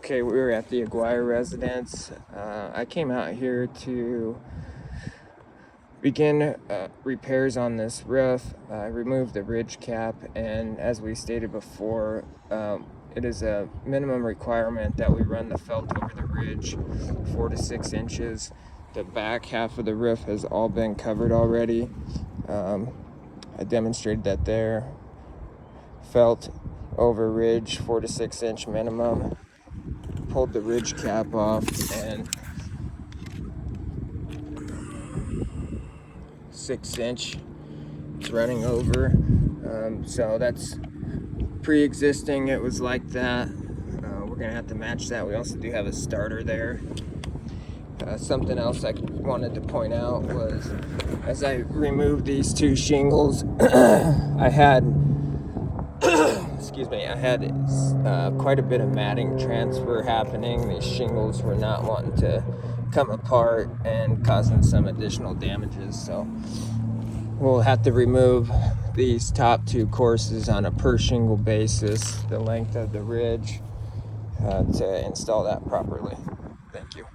Okay, we were at the Aguirre residence. I came out here to begin repairs on this roof. I removed the ridge cap, and as we stated before, it is a minimum requirement that we run the felt over the ridge 4 to 6 inches. The back half of the roof has all been covered already. I demonstrated that there. Felt over ridge 4 to 6 inch minimum. Pulled the ridge cap off, and 6 inch it's running over. So that's pre-existing. It was like that. We're gonna have to match that. We also do have a starter there. Something else I wanted to point out was, as I removed these 2 shingles, I had quite a bit of matting transfer happening. These shingles were not wanting to come apart and causing some additional damages, so we'll have to remove these top 2 courses on a per shingle basis, the length of the ridge, to install that properly. Thank you.